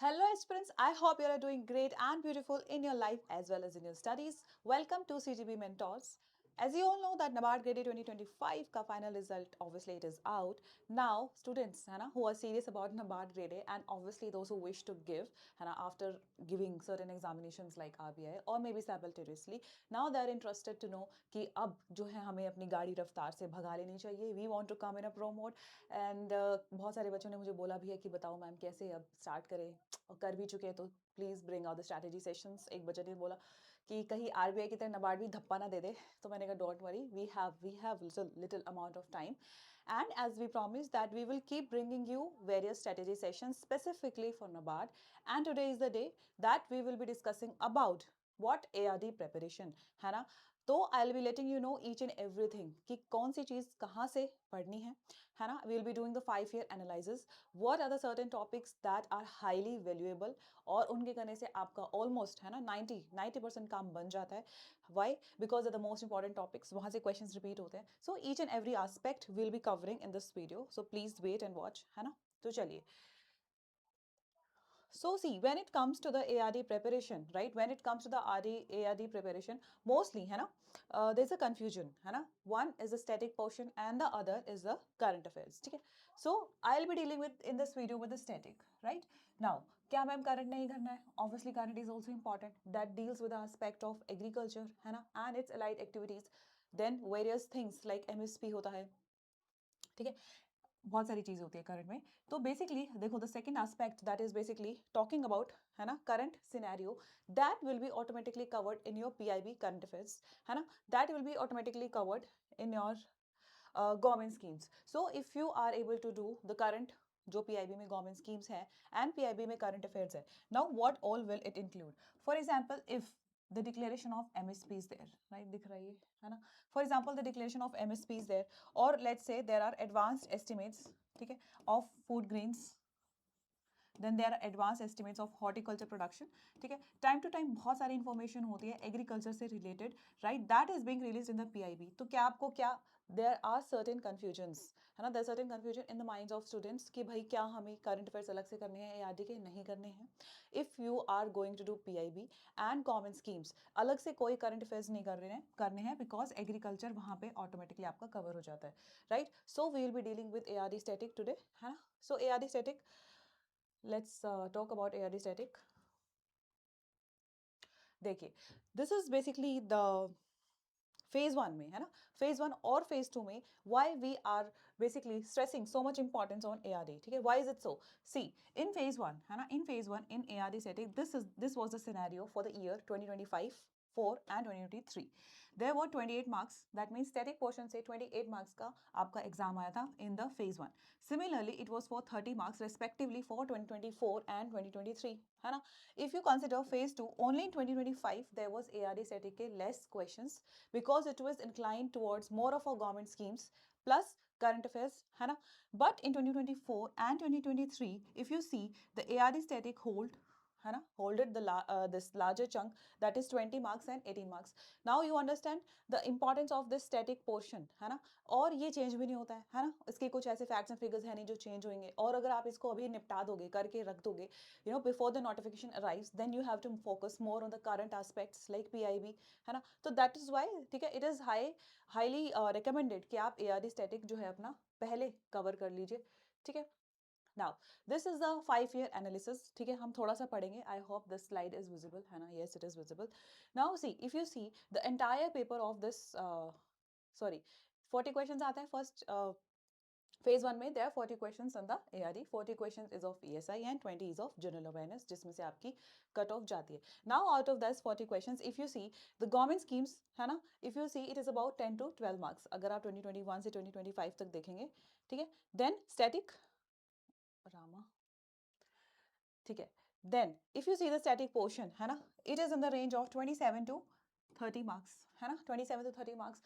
Hello aspirants, I hope you are doing great and beautiful in your life as well as in your studies. Welcome to CGB Mentors. As you all know that NABARD Grade 2025 का final result obviously it is out. Now students है ना who are serious about NABARD Grade A and obviously those who wish to give है ना after giving certain examinations like RBI or maybe simultaneously now they are interested to know कि अब जो है हमें अपनी गाड़ी रफ्तार से भगा लेनी चाहिए. We want to come in a pro mode and बहुत सारे बच्चों ने मुझे बोला भी है कि बताओ मैम कैसे अब स्टार्ट करें और कर भी चुके हैं तो please bring out the strategy sessions. एक बच्चे ने बोला कि कहीं आरबीआई की तरह नबार्ड भी धप्पा ना दे दे. तो मैंने कहा don't worry, we have little amount of time and as we promised that we will keep bringing you various strategy sessions specifically for NABARD, and today is the day that we will be discussing about what ARD preparation है ना. तो I will be letting you know each and everything कि कौन सी चीज़ कहाँ से पढ़नी है ना. We will be doing the 5 year analysis. What are the certain topics that are highly valuable और उनके करने से आपका ऑलमोस्ट है ना 90% काम बन जाता है. Why? Because the most important topics वहाँ से क्वेश्चन रिपीट होते हैं. So each and every aspect will be covering in this video, so please wait and watch है ना. तो चलिए. So see, when it comes to the ARD preparation, right? When it comes to the ARD preparation, mostly, है ना, there's a confusion, है ना. One is the static portion and the other is the current affairs. ठीक है. So I'll be dealing with in this video with the static, right? Now, क्या ma'am current नहीं करना है? Obviously, current is also important. That deals with the aspect of agriculture, है ना, and its allied activities. Then various things like MSP होता है. ठीक है. बहुत सारी चीज़ होती है करंट में. तो बेसिकली देखो the second aspect that is basically talking about है ना current scenario that will be automatically covered in your PIB current affairs है ना. That will be automatically covered in your government schemes. So if you are able to do the current जो PIB में government schemes है and PIB में current affairs है. Now what all will it include? For example if the declaration of MSP is there, right? दिख रहा है ना. For example, the declaration of MSP is there, or let's say there are advanced estimates, ठीक है, of food grains. Then there are advanced estimates of horticulture production. ठीक है. Time to time बहुत सारी information होती है agriculture से related, right? That is being released in the PIB. तो क्या आपको क्या there are certain confusions है ना. there are certain confusion in the minds of students कि भाई क्या हमें current affairs अलग से करने हैं ARD के नहीं करने हैं. If you are going to do PIB and common schemes अलग से कोई current affairs नहीं करने हैं because agriculture वहाँ पे automatically आपका cover हो जाता है, right? So we will be dealing with ARD static today है ना. So ARD static, let's talk about ARD static. देखिए, this is basically the phase 1 में है ना. phase 1 और phase 2 में why we are basically stressing so much importance on ARD. ठीक है. Why is it so? See, in phase 1 है ना, in phase 1 in ARD setting, this was the scenario for the year 2025, 4 and 2023. There were 28 marks. That means static portion से 28 marks का आपका exam आया था in the phase 1. Similarly, it was for 30 marks respectively for 2024 and 2023 है ना. If you consider phase 2, only in 2025 there was ARD static के less questions because it was inclined towards more of our government schemes plus current affairs है ना. But in 2024 and 2023, if you see the ARD static hold है ना, holded this larger chunk, that is 20 marks and 18 marks. Now you understand the importance of this static portion है ना. और ये change भी नहीं होता है ना. इसके कुछ ऐसे फैक्ट्स एंड फिगर्स है नहीं जो चेंज होंगे. और अगर आप इसको अभी निपटा दोगे, करके रख दोगे, you know, before the notification arrives, then you have to focus more on the current aspects like PIB है ना. तो दैट इज वाई ठीक है, इट इज हाईली रिकमेंडेड कि आप ARD स्टैटिक जो है अपना पहले कवर कर लीजिए. ठीक है. Now, this is the 5 year analysis. ठीक है, हम थोड़ा सा पढ़ेंगे. I hope this slide is visible है ना. Yes, it is visible. Now see, if you see the entire paper of this, sorry, 40 questions आते हैं first phase 1 में. there are 40 questions on the ARD. 40 questions is of ESI and 20 is of general awareness, जिसमें से आपकी cut off जाती है. Now out of those 40 questions, if you see the government schemes है ना, if you see it is about 10 to 12 marks अगर आप 2021 से 2025 तक देखेंगे. ठीक है. Then static Rama. ठीक है. Then if you see the static portion है ना, it is in the range of 27 to 30 marks है ना. 27 to 30 marks.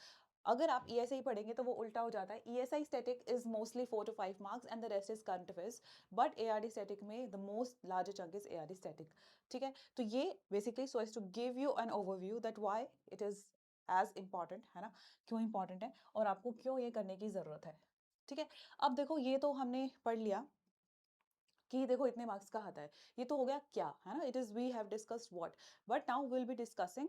अगर आप ESI पढ़ेंगे तो वो उल्टा हो जाता है. ESI static is mostly 4 to 5 marks and the rest is current affairs. But ARD static में the most larger chunk is ARD static. ठीक है. तो ये basically so as to give you an overview that why it is as important है ना, क्यों important है और आपको क्यों ये करने की ज़रूरत है. ठीक है. अब देखो ये तो हमने पढ़ लिया कि देखो इतने मार्क्स का आता है, ये तो हो गया क्या, है ना, it is we have discussed what, but now will be discussing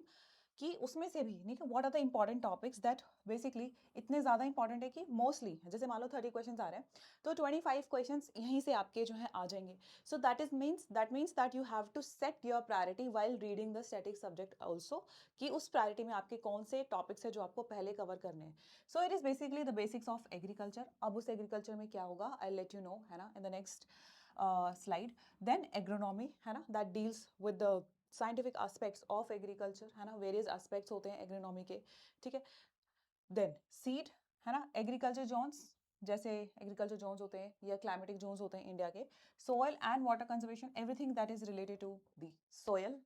कि उसमें से भी नहीं, what are the important topics that basically इतने ज़्यादा इंपॉर्टेंट है कि मोस्टली, जैसे मान लो 30 क्वेश्चन आ रहे हैं तो 25 क्वेश्चन यहीं से आपके जो है आ जाएंगे. So that means that you have to set your priority while reading the static subject also, कि उस प्रायोरिटी में आपके कौन से टॉपिक्स है जो आपको पहले कवर करने हैं. So it is basically the basics of agriculture. अब उस एग्रीकल्चर में क्या होगा, आई लेट यू नो, है ना, in the next slide. Then agronomy, है ना, that deals with the scientific aspects of agriculture, है ना, वेरियस एस्पेक्ट्स होते हैं एग्रोनॉमी के, ठीक है. देन सीड, है ना, एग्रीकल्चर जोन्स, जैसे एग्रीकल्चर जोन्स होते हैं या क्लाइमेटिक जोन्स होते हैं इंडिया के. Soil and water conservation, everything that is related to the soil,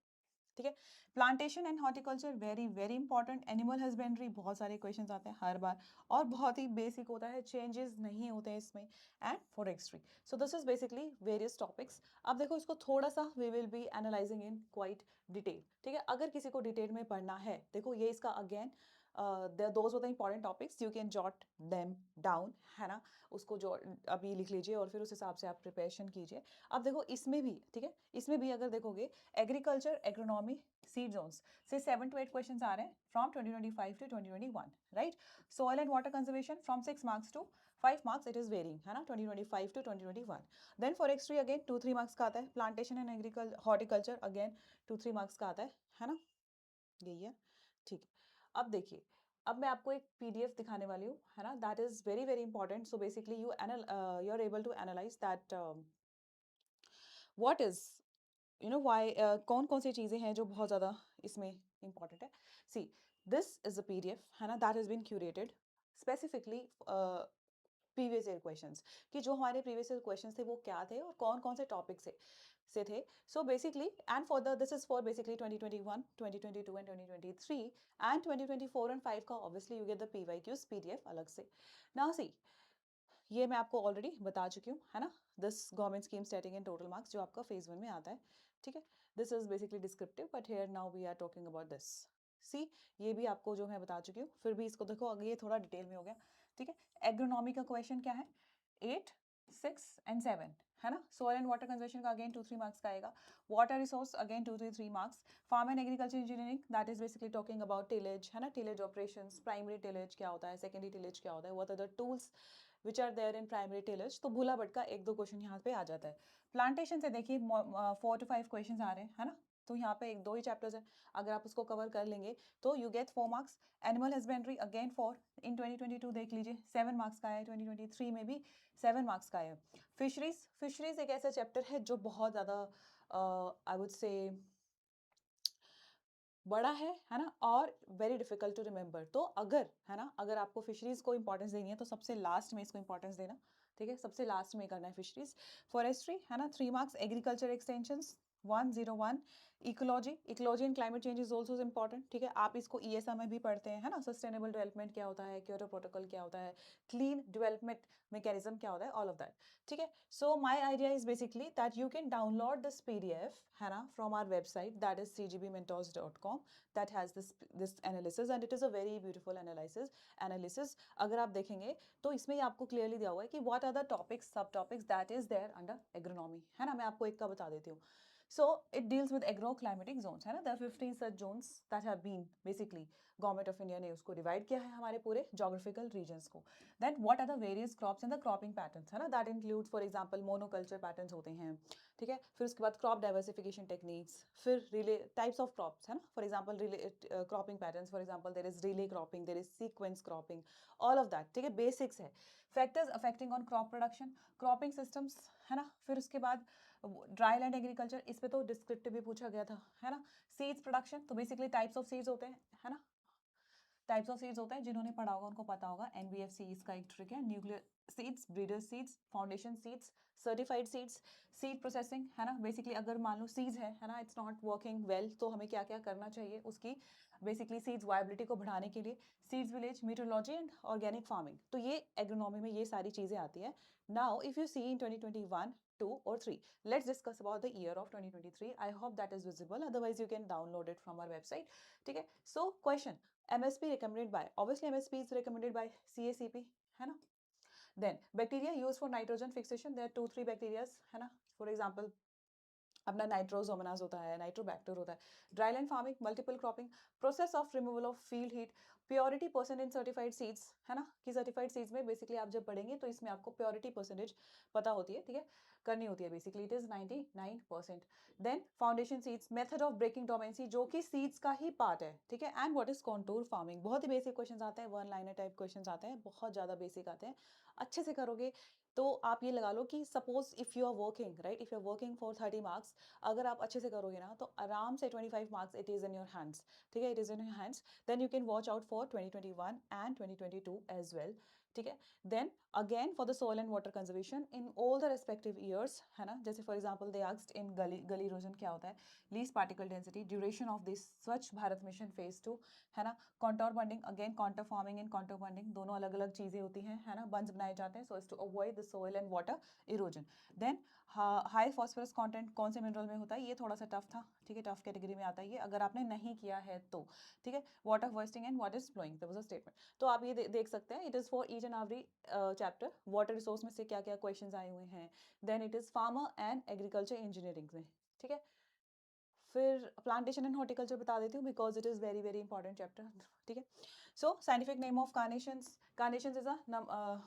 ठीक है. Plantation and horticulture, very very important. Animal husbandry, बहुत सारे क्वेश्चंस आते हैं हर बार और बहुत ही बेसिक होता है, चेंजेस नहीं होते हैं इसमें. And forestry. So this is basically various topics. अब देखो इसको थोड़ा सा we will be analysing in quite detail, ठीक है. अगर किसी को डिटेल में पढ़ना है, देखो ये इसका again those are the important topics, you can jot them down, है ना, उसको जो अभी लिख लीजिए और फिर उस हिसाब से आप प्रिपरेशन कीजिए. अब देखो इसमें भी, ठीक है, इसमें भी अगर देखोगे एग्रीकल्चर, एग्रोनॉमी, सीड जोन्स से 7 to 8 क्वेश्चंस आ रहे हैं from 2025 to 2021, right. Soil and water conservation from 6 marks to 5 marks, it is varying, है ना, 2025 to 2021. Then forestry again 2-3 marks का आता है. Plantation and agriculture horticulture again 2-3 marks का आता है ना, यही है, ठीक है. अब देखिए, अब मैं आपको एक पीडीएफ दिखाने वाली हूँ, है ना, that is very very important. So basically you are able to analyse that what is, you know, why, कौन कौन सी चीज़ें हैं जो बहुत ज़्यादा इसमें इंपॉर्टेंट है. See, this is a PDF, है ना, that has been curated specifically previous year questions, कि जो हमारे प्रीवियस ईयर क्वेश्चंस थे वो क्या थे और कौन कौन से टॉपिक से थे. So basically and for the this is for basically 2021, 2022 and 2023 and 2024 and 5 का obviously you get the PYQs PDF अलग से. नाउ सी, ये मैं आपको ऑलरेडी बता चुकी हूँ, है ना, this government scheme stating in total marks जो आपका फेज 1 में आता है, ठीक है. This is basically descriptive, but here now we are talking about this. See, ये भी आपको जो मैं बता चुकी हूँ, फिर भी इसको देखो, अगर ये थोड़ा डिटेल में हो गया, ठीक है. एग्रोनॉमी का क्वेश्चन क्या है, 8, 6 एंड 7, है ना. सोयल एंड वाटर कंजर्वेशन का अगेन 2-3 मार्क्स का आएगा. Water resource again 2-3 marks. Farm and agriculture engineering, that is basically talking about tillage, है ना, टिलेज ऑपरेशंस, प्राइमरी टिलेज क्या होता है, सेकेंडरी टिलेज क्या होता है, what are the tools which are there in primary tillage. तो भूला भटका 1-2 क्वेश्चन यहाँ पे आ जाता है. प्लांटेशन से देखिए 4 to 5 क्वेश्चन आ रहे हैं, है ना, तो यहाँ पे 1-2 ही चैप्टर्स हैं, अगर आप उसको कवर कर लेंगे तो you get 4 marks. Animal husbandry again 4 इन 2022 देख लीजिए, 7 मार्क्स का है. 2023 में भी 7 मार्क्स का है. फिशरीज एक ऐसा चैप्टर है जो बहुत ज़्यादा आई वुड से बड़ा है ना, और वेरी डिफिकल्ट टू रिमेंबर. तो अगर, है ना, अगर आपको फिशरीज को इंपॉर्टेंस देनी है तो सबसे लास्ट में इसको इंपॉर्टेंस देना, ठीक है, सबसे लास्ट में करना है फिशरीज. फॉरेस्ट्री, है ना, 3 marks. Agriculture extensions 101. Ecology and climate change is also important, ठीक है. आप इसको ईएसआई में भी पढ़ते हैं, है ना, सस्टेनेबल डेवलपमेंट क्या होता है, क्योटो प्रोटोकॉल क्या होता है, क्लीन डेवलपमेंट मैकेनिज्म क्या होता है, ऑल ऑफ दैट, ठीक है. So my idea is basically that you can download this PDF, है ना, from our website that is cgbmentors.com, that has this analysis and it is a very beautiful analysis. अगर आप देखेंगे तो इसमें ही आपको क्लियरली दिया हुआ है कि what are the topics, सब topics that is there under agronomy, है ना. मैं आपको एक का बता देती हूँ. So it deals with agroclimatic zones, है ना. There are 15 such zones that have been basically government of India ने उसको डिवाइड किया है हमारे पूरे जोग्राफिकल रीजन्स को. Then what are the various crops and the cropping patterns, है ना, that includes for example monoculture patterns होते हैं, ठीक है. फिर उसके बाद क्रॉप डाइवर्सिफिकेशन टेक्निक्स, फिर रिले टाइप्स ऑफ क्रॉप्स, है ना, for example relay cropping patterns, for example there is relay cropping, there is sequence cropping, all of that, ठीक है, बेसिक्स है. Factors affecting on crop production, cropping systems, है ना. फिर उसके बाद ड्राई लैंड एग्रीकल्चर, इस पे तो डिस्क्रिप्टिव भी पूछा गया था, है ना. सीड्स प्रोडक्शन, तो बेसिकली टाइप्स ऑफ सीड्स होते हैं, है ना, टाइप्स ऑफ सीड्स होते हैं, जिन्होंने पढ़ा होगा उनको पता होगा. एनबीएफसी इसका एक ट्रिक है. Nuclear seeds, breeder seeds, foundation seeds, certified seeds, seed processing, है ना. बेसिकली अगर मान लो सीड्स है ना, इट्स नॉट वर्किंग वेल, तो हमें क्या क्या करना चाहिए उसकी बेसिकली सीड्स वायबिलिटी को बढ़ाने के लिए. Seeds village, meteorology and organic farming, तो ये एग्रोनॉमी में ये सारी चीज़ें आती है. Now if you see in 2021, 2 or 3, let's discuss about the year of 2023. I hope that is visible, otherwise you can download it from our website, ठीक है. So question, MSP recommended by, obviously MSP is recommended by CACP, है ना. Then bacteria used for nitrogen fixation, there are 2-3 bacteria, है ना. For example अपना Nitrosomonas होता है, Nitrobacter होता है, dryland farming, multiple cropping, process of removal of field heat, purity percent in certified seeds, है ना, कि सर्टिफाइड सीड्स में बेसिकली आप जब पढ़ेंगे तो इसमें आपको प्योरिटी परसेंटेज पता होती है, ठीक है, करनी होती है, basically it is 99%। Then foundation seeds, method of breaking dormancy, जो कि सीड्स का ही पार्ट है, ठीक है, and what is contour farming, बहुत ही बेसिक क्वेश्चन आते हैं, वन लाइनर टाइप क्वेश्चन आते हैं, बहुत ज़्यादा बेसिक आते हैं, अच्छे से करोगे तो आप ये लगा लो कि suppose if you are working right, if you are working for 30 marks, अगर आप अच्छे से करोगे ना तो आराम से 25 marks it is in your hands, ठीक है, it is in your hands, then you can watch out for 2021 and 2022 as well, ठीक है। Then again for the soil and water conservation in all the respective years, है ना, जैसे for example they asked in gully erosion क्या होता है, least particle density, duration of this Swachh Bharat mission phase 2, है ना, contour bunding, again contour farming and contour bunding दोनों अलग अलग चीज़ें होती हैं, है ना, बंस बनाए जाते हैं so as to avoid the soil and water erosion. Then high phosphorus content कौन से मिनरल में होता है, ये थोड़ा सा टफ था, ठीक है, टफ कैटेगरी में आता है ये, अगर आपने नहीं किया है तो, ठीक है, water wasting and water flowing, there was a statement, तो आप ये देख सकते हैं, it is for each and every chapter, water resource में से क्या क्या क्वेश्चन आए हुए हैं, then it is farmer and agriculture engineering में, ठीक है। फिर प्लांटेशन एंड हॉर्टिकल्चर बता देती हूँ because it is very very important chapter, ठीक है। So scientific name of carnations, carnations is a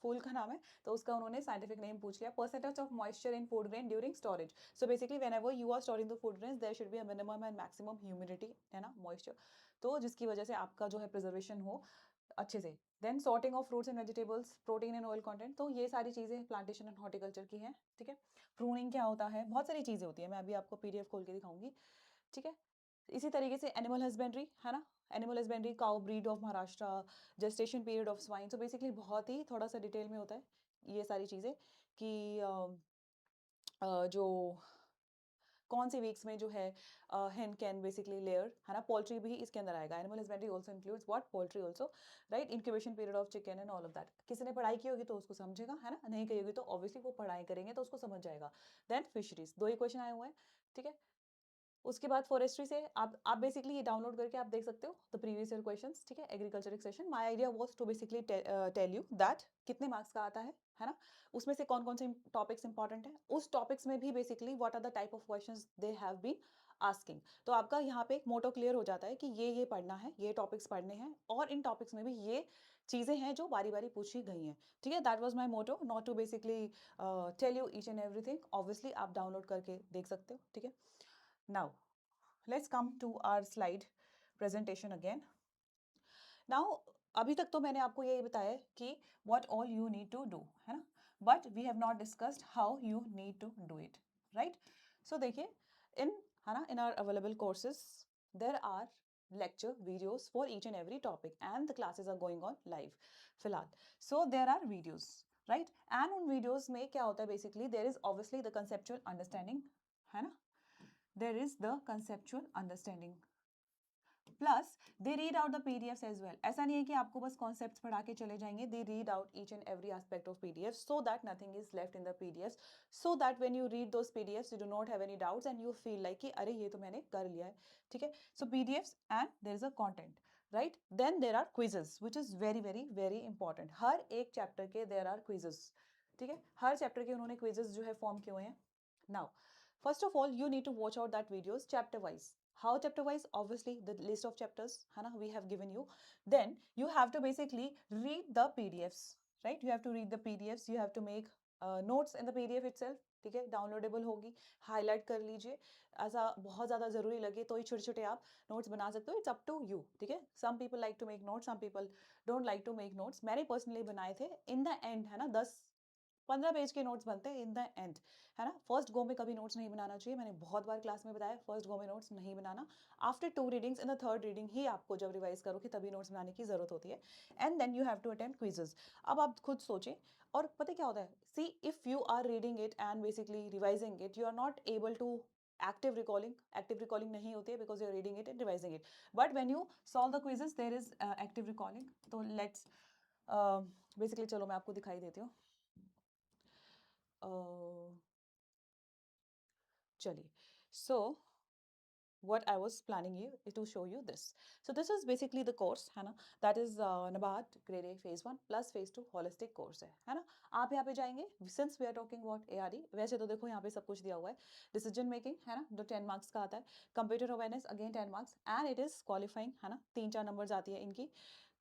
फूल का नाम है, तो उसका उन्होंने साइंटिफिक नेम पूछ लिया। Percentage of moisture in food grain during storage, so basically whenever you are storing the food grains there should be a minimum and maximum humidity, है ना, मॉइस्चर, तो जिसकी वजह से आपका जो है प्रिजर्वेशन हो अच्छे से। Then sorting of fruits and vegetables, protein and oil content, तो ये सारी चीज़ें प्लांटेशन एंड हॉर्टिकल्चर की हैं, ठीक है। प्रूनिंग क्या होता है, बहुत सारी चीज़ें होती है, मैं अभी आपको पीडीएफ खोल के दिखाऊंगी, ठीक है। इसी तरीके से एनिमल हस्बेंड्री, है ना, animal husbandry, cow breed of Maharashtra, gestation period of swine, तो बेसिकली बहुत ही थोड़ा सा डिटेल में होता है ये सारी चीज़ें कि जो कौन सी वीक्स में जो है हेन कैन बेसिकली लेयर, है ना, पोल्ट्री भी इसके अंदर आएगा, animal husbandry also includes what, poultry also, right, incubation period of chicken and all of that, किसी ने पढ़ाई की होगी तो उसको समझेगा, है ना, नहीं की होगी तो ऑब्वियसली वो पढ़ाई करेंगे तो उसको समझ जाएगा। देन फिशरीज, दो ही क्वेश्चन आए हुए हैं, ठीक है। उसके बाद फॉरेस्ट्री से आप बेसिकली ये डाउनलोड करके आप देख सकते हो द प्रीवियस ईयर क्वेश्चंस, ठीक है, agriculture session, my idea was to basically tell you that कितने मार्क्स का आता है ना, उसमें से कौन कौन से टॉपिक्स इंपॉर्टेंट है, उस टॉपिक्स में भी basically what are the type of questions they have been asking, तो आपका यहाँ पे एक मोटो क्लियर हो जाता है कि ये पढ़ना है, ये टॉपिक्स पढ़ने हैं, और इन टॉपिक्स में भी ये चीज़ें हैं जो बारी बारी पूछी गई हैं, ठीक है। That was my motto, not to basically tell you each and everything, obviously आप डाउनलोड करके देख सकते हो, ठीक है। Now let's come to our slide presentation again. Now अभी तक तो मैंने आपको ये बताया है कि what all you need to do, है ना, but we have not discussed how you need to do it, right? So देखिए in, है ना, in our available courses there are lecture videos for each and every topic and the classes are going on live फिलहाल, so there are videos, right, and उन videos में क्या होता है basically there is obviously the conceptual understanding, है ना, there is the conceptual understanding plus they read out the PDFs as well, ऐसा नहीं है कि आपको बस कॉन्सेप्ट्स पढ़ा के चले जाएंगे, दे read out each and every aspect of PDF so that nothing is left in the PDF, so that when you read those PDFs you do not have any doubts and you feel like कि अरे ये तो मैंने कर लिया है, ठीक है। So PDFs and there is a content, right, then there are quizzes which is very very very important, हर एक चैप्टर के देयर आर क्विजेस, ठीक है, हर चैप्टर के उन्होंने क्विजेस जो है फॉर्म किए हुए हैं। Now first of all you need to watch out that videos chapter wise, how chapter wise, obviously the list of chapters, है ना, we have given you, then you have to basically read the pdfs, right, you have to read the pdfs, you have to make notes in the pdf itself, ठीक है, downloadable होगी, highlight कर लीजिए, ऐसा बहुत ज़्यादा ज़रूरी लगे तो ही छोटे छोटे आप नोट्स बना सकते हो, इट्स अप टू यू, ठीक है। Some people like to make notes, some people don't like to make notes, मैंने पर्सनली बनाए थे, इन द एंड, है ना, 10-15 पेज के नोट्स बनते हैं इन द एंड, है ना, फर्स्ट गो में कभी नोट्स नहीं बनाना चाहिए, मैंने बहुत बार क्लास में बताया फर्स्ट गो में नोट्स नहीं बनाना, after 2 readings in the third reading ही आपको जब रिवाइज करोगे तभी नोट्स बनाने की जरूरत होती है, and then you have to attend quizzes. अब आप खुद सोचें, और पता क्या होता है, see if you are reading it and basically revising it, you are not able to active recalling नहीं होती है because you are reading it and revising it, but when you solve the quizzes there is active recalling, तो let's basically चलो मैं आपको दिखाई देती हूँ, चलिए, सो what I was planning you to show you this. So this is basically the course है ना, that is NABARD grade A phase 1 plus phase 2 holistic course है ना. आप यहाँ पे जाएंगे, since we are talking about ARE, वैसे तो देखो यहाँ पे सब कुछ दिया हुआ है. Decision making है ना, जो 10 मार्क्स का आता है. Computer awareness again 10 marks, and it is qualifying है ना, 3-4 नंबर आती है इनकी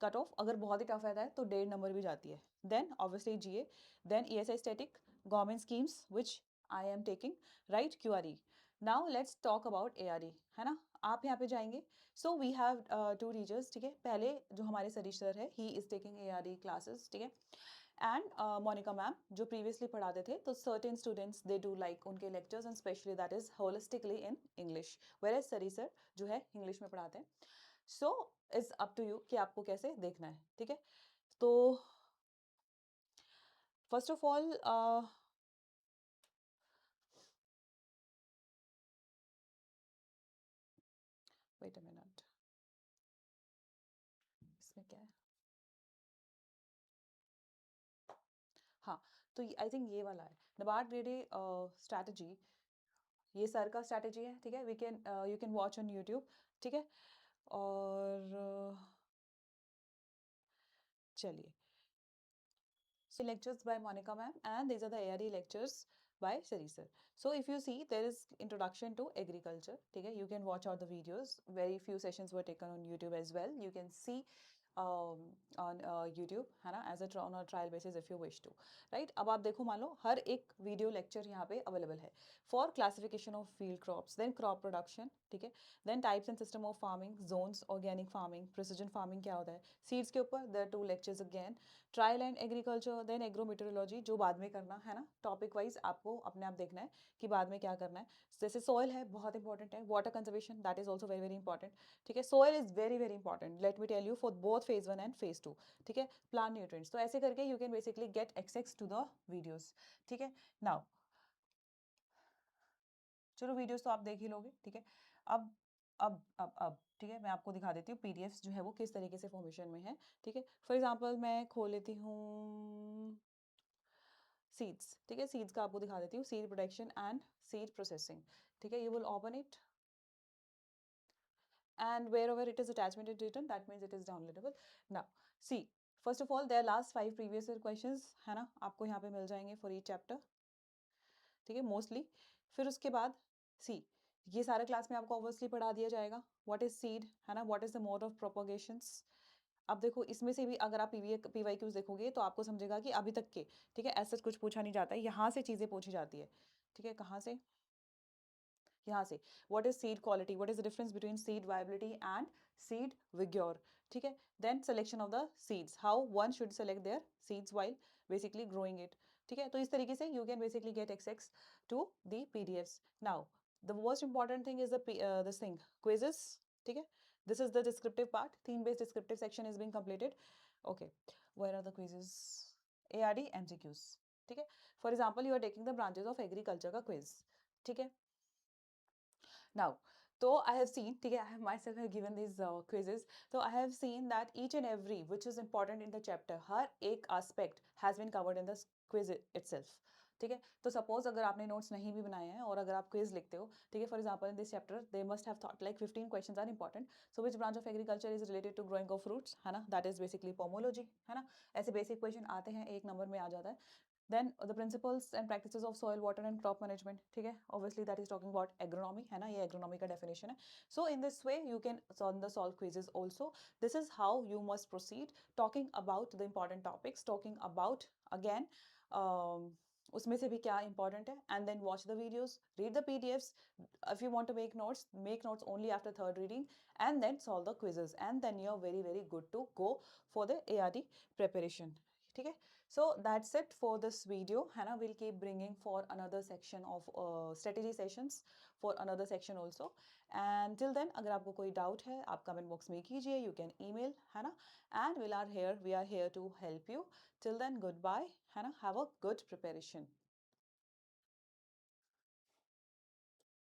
कट ऑफ. अगर बहुत ही टफ रहता है तो 1.5 नंबर भी जाती है. Then obviously GA, then ESI static, government schemes which I am taking, right, QRE. Now let's talk about ARE है ना. आप यहाँ पे जाएंगे. सो वी हैव 2 टीचर्स, ठीक है. पहले जो हमारे सरीश सर है, he is taking ARE classes, ठीक है. एंड मोनिका मैम जो प्रीवियसली पढ़ाते थे, तो certain students they do like उनके lectures and especially that is holistically in English, whereas Sari sir जो है इंग्लिश में पढ़ाते हैं. So it's up to you कि आपको कैसे देखना है, ठीक है. तो first of all wait a minute, इसमें क्या है. हाँ, तो आई थिंक ये वाला है नबार्ड ग्रेड ए स्ट्रैटेजी. ये सर का स्ट्रैटेजी है, ठीक है. We can you can watch on YouTube, ठीक है. और चलिए, so lectures by Monica ma'am, and these are the ARE lectures by Sari sir. So if you see, there is introduction to agriculture, ठीक है. You can watch out the videos. Very few sessions were taken on YouTube as well. You can see on YouTube है ना, as a on a trial basis if you wish to, right. अब आप देखो, मान लो हर एक video lecture यहाँ पे available है for classification of field crops, then crop production, ठीक है. Then types and system of farming, zones, organic farming, precision farming क्या होता है, सीड्स के ऊपर there 2 lectures again, trial and agriculture, then agrometeorology जो बाद में करना है ना, टॉपिक वाइज आपको अपने आप देखना है कि बाद में क्या करना है. जैसे सॉइल है, बहुत इंपॉर्टेंट है. Water conservation, that is also very very important, ठीक है. Soil is very very important, let me tell you, for both phase 1 and phase 2, ठीक है. प्लांट न्यूट्रिएंट्स, तो ऐसे करके you can basically get access to the videos, ठीक है. Now चलो वीडियोस तो आप देख ही लोगे, ठीक है. अब ठीक है, मैं आपको दिखा देती हूँ पीडीएफ्स जो है वो किस तरीके से फॉर्मेशन में है, ठीक है. फॉर एग्जांपल मैं खोल लेती हूँ सीड्स, ठीक है. सीड्स का आपको दिखा देती हूँ, seed production and seed processing, ठीक है. You will open it and wherever it is attachment is written, that means it is downloadable. Now see, first of all there are last 5 previous year questions है ना, आपको यहाँ पे मिल जाएंगे for each chapter, ठीक है, मोस्टली. फिर उसके बाद सी, ये सारे क्लास में आपको ऑब्वियसली पढ़ा दिया जाएगा. व्हाट इज सीड है ना, what is the mode of propagations. अब देखो इसमें से भी अगर आप पीवाई क्यूज देखोगे तो आपको समझेगा कि अभी तक के, ठीक है, ऐसा कुछ पूछा नहीं जाता है, यहाँ से चीज़ें पूछी जाती है, ठीक है. कहाँ से, यहाँ से. What is seed quality, what is the difference between seed viability and seed vigour, ठीक है. Then selection of the seeds, how one should select their seeds while basically growing it, ठीक है. तो इस तरीके से you can basically get access to the PDFs. Now the most important thing is this thing, quizzes, ठीक है. This is the descriptive part. Theme based descriptive section is being completed. Okay, where are the quizzes? ARD MCQs, ठीक है. For example, you are taking the branches of agriculture का quiz, ठीक है. Now, so I have seen, ठीक है, I have myself have given these quizzes. So I have seen that each and every which is important in the chapter, हर एक aspect has been covered in the quiz itself. ठीक है. तो suppose अगर आपने notes नहीं भी बनाए हैं और अगर आप क्विज लिखते हो, ठीक है, for example in this chapter they must have thought like 15 questions are important. So which branch of agriculture is related to growing of fruits, है ना, दैट इज बेसिकली पोमोलॉजी, है ना. ऐसे बेसिक क्वेश्चन आते हैं, एक नंबर में आ जाता है. Then the principles and practices of soil, water and crop management, ठीक है. Obviously that is talking about agronomy, है ना, ये agronomy का definition है. So in this way you can solve quizzes also. This is how you must proceed, talking about the important topics, talking about again उसमें से भी क्या important है, and then watch the videos, read the PDFs. If you want to make notes only after third reading, and then solve the quizzes, and then you're very very good to go for the ARD preparation, ठीक है. So that's it for this video, है ना. We'll keep bringing for another section of strategy sessions for another section also. And till then अगर आपको कोई doubt है आप comment box में कीजिए, you can email, है ना. And we are here to help you. Till then, goodbye, है ना. Have a good preparation.